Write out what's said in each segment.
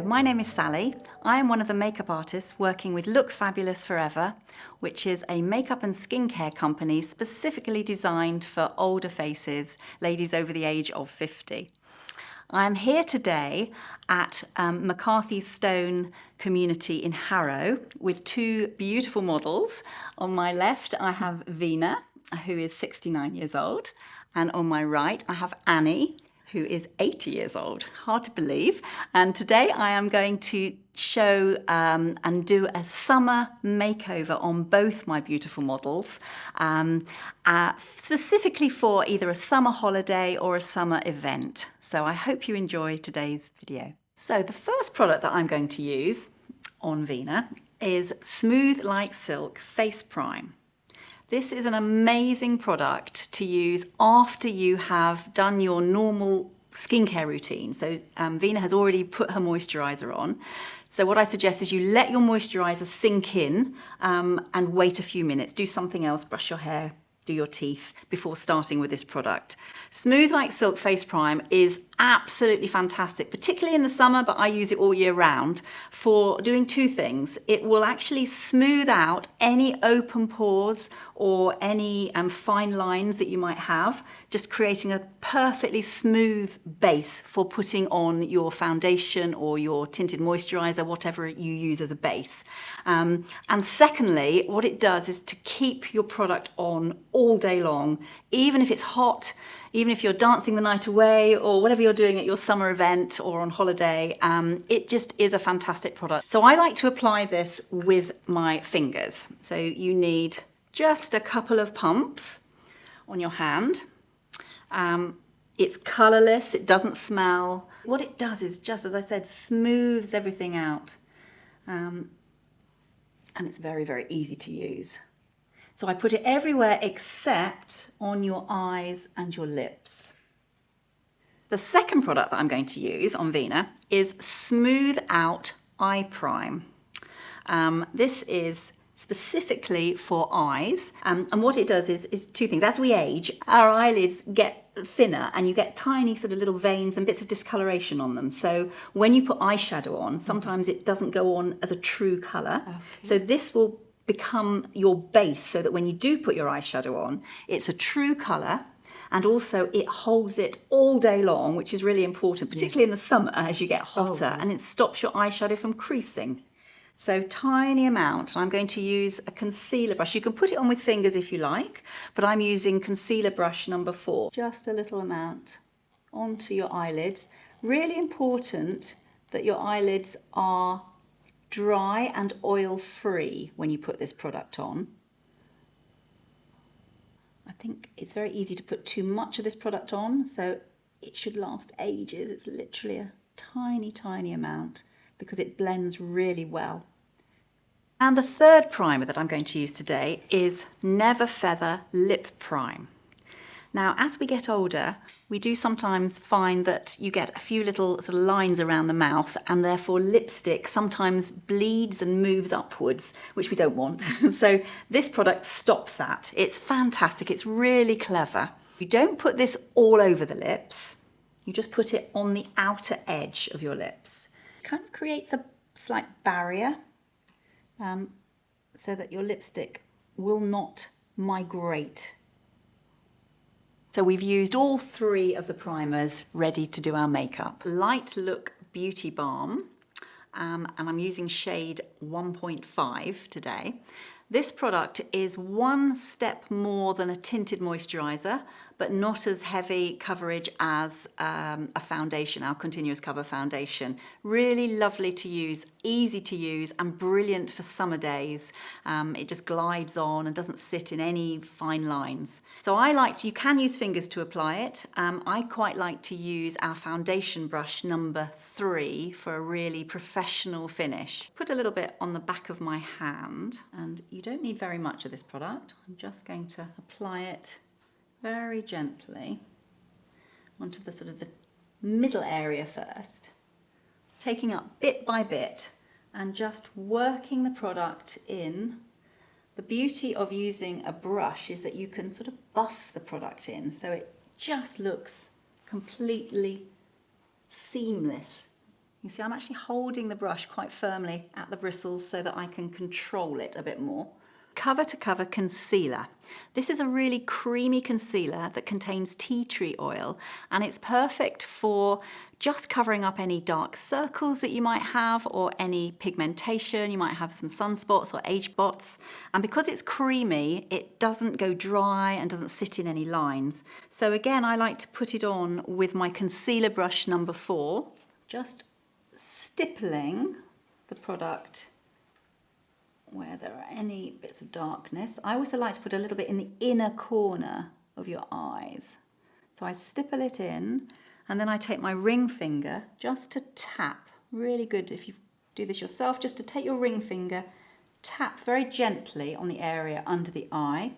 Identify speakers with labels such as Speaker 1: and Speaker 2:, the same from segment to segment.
Speaker 1: my name is Sally. I am one of the makeup artists working with Look Fabulous Forever, which is a makeup and skincare company specifically designed for older faces, ladies over the age of 50. I am here today at McCarthy Stone community in Harrow with two beautiful models. On my left, I have Vina, who is 69 years old, and on my right, I have Annie, who is 80 years old. Hard to believe. And today I am going to show and do a summer makeover on both my beautiful models, specifically for either a summer holiday or a summer event. So I hope you enjoy today's video. So the first product that I'm going to use on Vina is Smooth Like Silk Face Prime. This is an amazing product to use after you have done your normal skincare routine. So Vina has already put her moisturiser on. So what I suggest is you let your moisturiser sink in and wait a few minutes. Do something else, brush your hair, do your teeth before starting with this product. Smooth Like Silk Face Prime is absolutely fantastic, particularly in the summer, but I use it all year round for doing two things. It will actually smooth out any open pores or any fine lines that you might have, just creating a perfectly smooth base for putting on your foundation or your tinted moisturiser, whatever you use as a base. And secondly, what it does is to keep your product on all day long, even if it's hot, even if you're dancing the night away or whatever you're doing at your summer event or on holiday. It just is a fantastic product. So I like to apply this with my fingers. So you need just a couple of pumps on your hand. It's colourless, it doesn't smell. What it does is just, as I said, smooths everything out. And it's very, very easy to use. So I put it everywhere except on your eyes and your lips. The second product that I'm going to use on Vina is Smooth Out Eye Prime. This is specifically for eyes. And what it does is two things. As we age, our eyelids get thinner and you get tiny sort of little veins and bits of discoloration on them. So when you put eyeshadow on, sometimes it doesn't go on as a true colour. Okay. So this will become your base so that when you do put your eyeshadow on, it's a true colour, and also it holds it all day long, which is really important, particularly in the summer as you get hotter, and it stops your eyeshadow from creasing. So tiny amount. I'm going to use a concealer brush. You can put it on with fingers if you like, but I'm using concealer brush number 4. Just a little amount onto your eyelids. Really important that your eyelids are dry and oil-free when you put this product on. I think it's very easy to put too much of this product on, so it should last ages. It's literally a tiny, tiny amount because it blends really well. And the third primer that I'm going to use today is Never Feather Lip Prime. Now, as we get older, we do sometimes find that you get a few little sort of lines around the mouth, and therefore lipstick sometimes bleeds and moves upwards, which we don't want. So this product stops that. It's fantastic. It's really clever. You don't put this all over the lips. You just put it on the outer edge of your lips. It kind of creates a slight barrier so that your lipstick will not migrate. So we've used all 3 of the primers ready to do our makeup. Light Look Beauty Balm, and I'm using shade 1.5 today. This product is one step more than a tinted moisturiser, but not as heavy coverage as a foundation, our continuous cover foundation. Really lovely to use, easy to use, and brilliant for summer days. It just glides on and doesn't sit in any fine lines. So you can use fingers to apply it. I quite like to use our foundation brush number 3 for a really professional finish. Put a little bit on the back of my hand, and you don't need very much of this product. I'm just going to apply it very gently onto the sort of the middle area first, taking up bit by bit and just working the product in. The beauty of using a brush is that you can sort of buff the product in, so it just looks completely seamless. You see, I'm actually holding the brush quite firmly at the bristles so that I can control it a bit more. Cover to Cover Concealer. This is a really creamy concealer that contains tea tree oil, and it's perfect for just covering up any dark circles that you might have or any pigmentation. You might have some sunspots or age spots. And because it's creamy, it doesn't go dry and doesn't sit in any lines. So again, I like to put it on with my concealer brush number 4, just stippling the product where there are any bits of darkness. I also like to put a little bit in the inner corner of your eyes. So I stipple it in, and then I take my ring finger just to tap. Really good if you do this yourself, just to take your ring finger, tap very gently on the area under the eye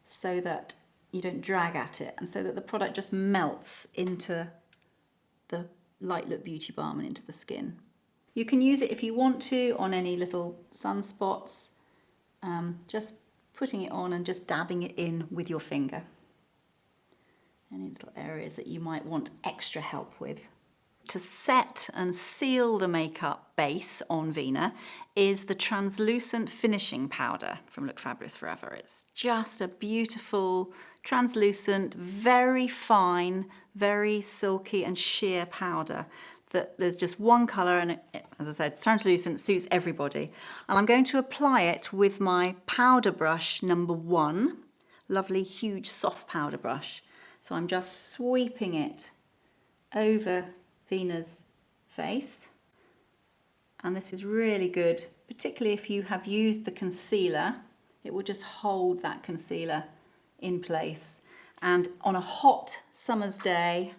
Speaker 1: so that you don't drag at it, and so that the product just melts into the Light Look Beauty Balm and into the skin. You can use it if you want to on any little sunspots, just putting it on and just dabbing it in with your finger. Any little areas that you might want extra help with. To set and seal the makeup base on Vina is the translucent finishing powder from Look Fabulous Forever. It's just a beautiful, translucent, very fine, very silky and sheer powder. That there's just one colour, and it, as I said, it's translucent, suits everybody. And I'm going to apply it with my powder brush number 1, lovely huge soft powder brush. So I'm just sweeping it over Vina's face, and this is really good, particularly if you have used the concealer. It will just hold that concealer in place, and on a hot summer's day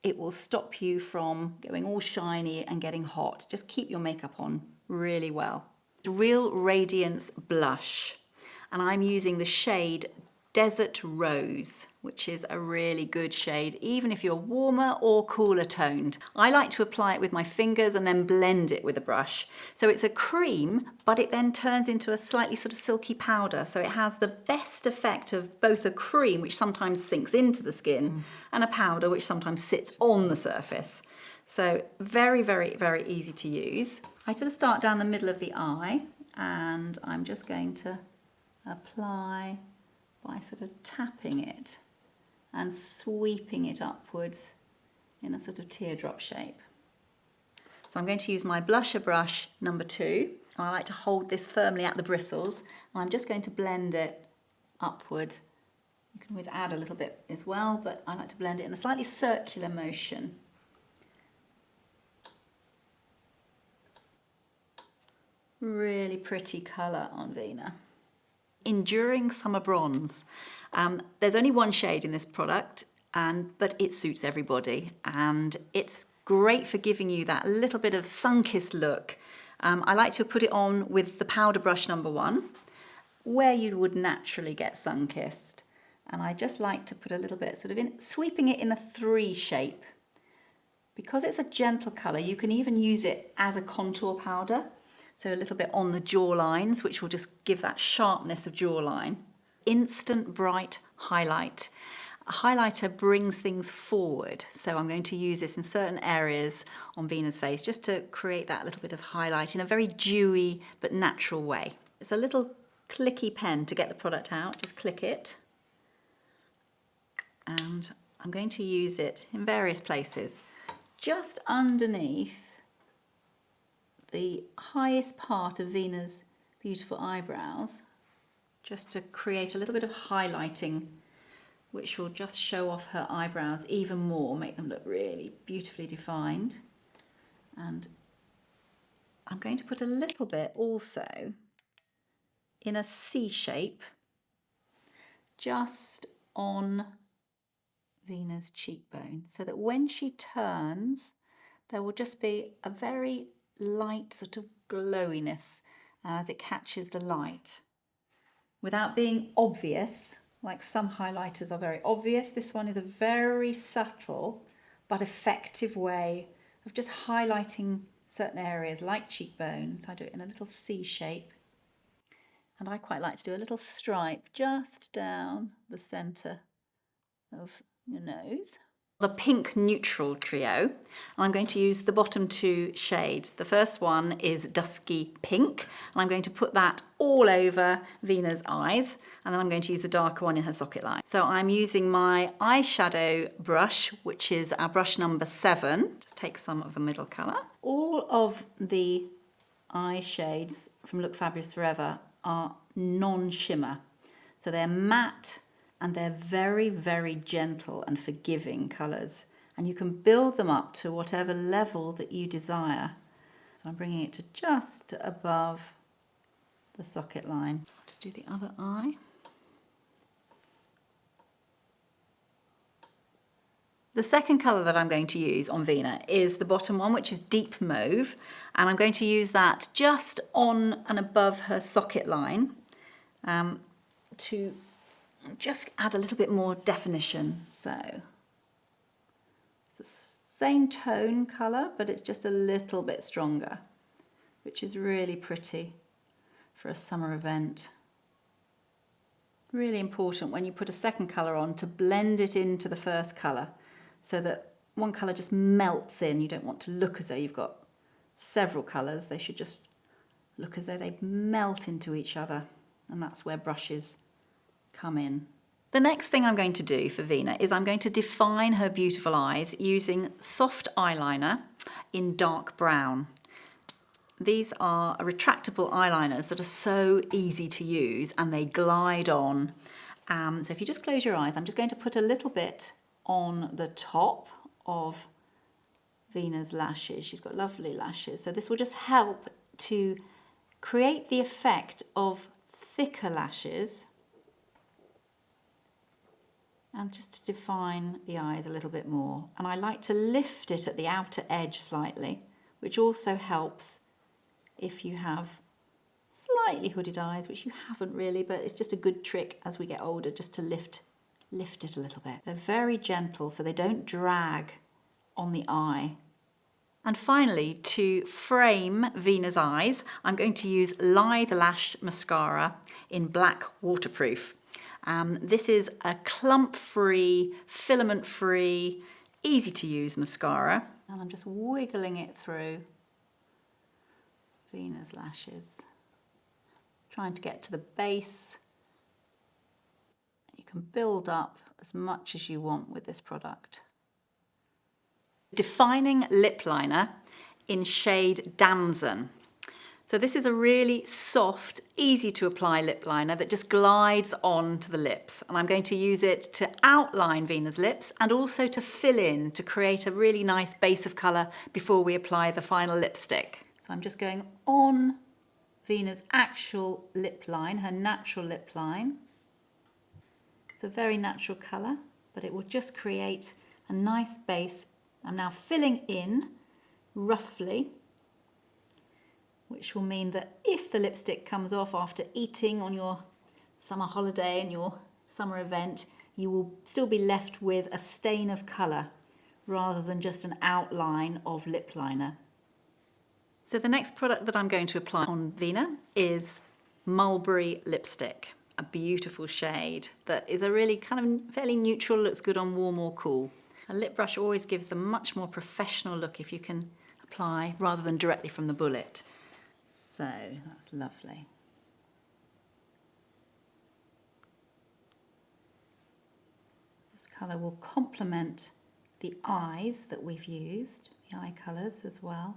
Speaker 1: it will stop you from going all shiny and getting hot. Just keep your makeup on really well. Real Radiance blush, and I'm using the shade Desert Rose, which is a really good shade, even if you're warmer or cooler toned. I like to apply it with my fingers and then blend it with a brush. So it's a cream, but it then turns into a slightly sort of silky powder. So it has the best effect of both a cream, which sometimes sinks into the skin, and a powder, which sometimes sits on the surface. So very, very, very easy to use. I sort of start down the middle of the eye, and I'm just going to apply by sort of tapping it and sweeping it upwards in a sort of teardrop shape. So I'm going to use my blusher brush number 2. I like to hold this firmly at the bristles, and I'm just going to blend it upward. You can always add a little bit as well, but I like to blend it in a slightly circular motion. Really pretty colour on Vina. Enduring Summer Bronze. There's only one shade in this product, but it suits everybody, and it's great for giving you that little bit of sun-kissed look. I like to put it on with the powder brush number 1, where you would naturally get sun-kissed, and I just like to put a little bit sort of in, sweeping it in a 3 shape. Because it's a gentle colour, you can even use it as a contour powder. So a little bit on the jaw lines, which will just give that sharpness of jawline. Instant Bright Highlight. A highlighter brings things forward, so I'm going to use this in certain areas on Vina's face just to create that little bit of highlight in a very dewy but natural way. It's a little clicky pen to get the product out, just click it. And I'm going to use it in various places, just underneath the highest part of Vina's beautiful eyebrows, just to create a little bit of highlighting, which will just show off her eyebrows even more, make them look really beautifully defined. And I'm going to put a little bit also in a C shape just on Vina's cheekbone, so that when she turns, there will just be a very light sort of glowiness as it catches the light. Without being obvious, like some highlighters are very obvious, this one is a very subtle but effective way of just highlighting certain areas like cheekbones. I do it in a little C shape. And I quite like to do a little stripe just down the centre of your nose. the pink neutral trio, and I'm going to use the bottom two shades. The first one is Dusky Pink, and I'm going to put that all over Vena's eyes, and then I'm going to use the darker one in her socket line. So I'm using my eyeshadow brush, which is our brush number 7. Just take some of the middle colour. All of the eye shades from Look Fabulous Forever are non-shimmer, so they're matte, and they're very, very gentle and forgiving colours. And you can build them up to whatever level that you desire. So I'm bringing it to just above the socket line. Just do the other eye. The second colour that I'm going to use on Vena is the bottom one, which is deep mauve. And I'm going to use that just on and above her socket line to just add a little bit more definition. So it's the same tone colour, but it's just a little bit stronger, which is really pretty for a summer event. Really important when you put a second colour on to blend it into the first colour so that one colour just melts in. You don't want to look as though you've got several colours. They should just look as though they melt into each other, and that's where brushes come in. The next thing I'm going to do for Vena is I'm going to define her beautiful eyes using soft eyeliner in dark brown. These are retractable eyeliners that are so easy to use and they glide on. So if you just close your eyes, I'm just going to put a little bit on the top of Vena's lashes. She's got lovely lashes, so this will just help to create the effect of thicker lashes and just to define the eyes a little bit more. And I like to lift it at the outer edge slightly, which also helps if you have slightly hooded eyes, which you haven't really, but it's just a good trick as we get older just to lift it a little bit. They're very gentle, so they don't drag on the eye. And finally, to frame Vena's eyes, I'm going to use Lithe Lash Mascara in Black Waterproof. This is a clump-free, filament-free, easy-to-use mascara. And I'm just wiggling it through Vena's lashes, trying to get to the base. You can build up as much as you want with this product. Defining lip liner in shade Damson. So this is a really soft, easy to apply lip liner that just glides onto the lips. And I'm going to use it to outline Vena's lips and also to fill in, to create a really nice base of colour before we apply the final lipstick. So I'm just going on Vena's actual lip line, her natural lip line. It's a very natural colour, but it will just create a nice base. I'm now filling in roughly, which will mean that if the lipstick comes off after eating on your summer holiday and your summer event, you will still be left with a stain of colour rather than just an outline of lip liner. So the next product that I'm going to apply on Vena is Mulberry lipstick, a beautiful shade that is a really kind of fairly neutral, looks good on warm or cool. A lip brush always gives a much more professional look if you can apply rather than directly from the bullet. So that's lovely. This colour will complement the eyes that we've used, the eye colours as well.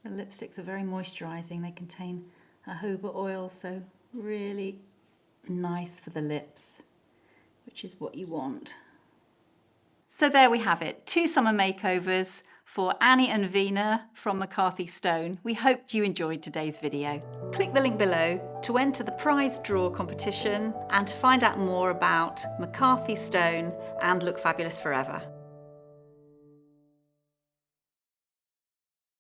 Speaker 1: The lipsticks are very moisturising. They contain jojoba oil, so really nice for the lips, which is what you want. So there we have it, 2 summer makeovers for Annie and Vena from McCarthy Stone. We hope you enjoyed today's video. Click the link below to enter the prize draw competition and to find out more about McCarthy Stone and Look Fabulous Forever.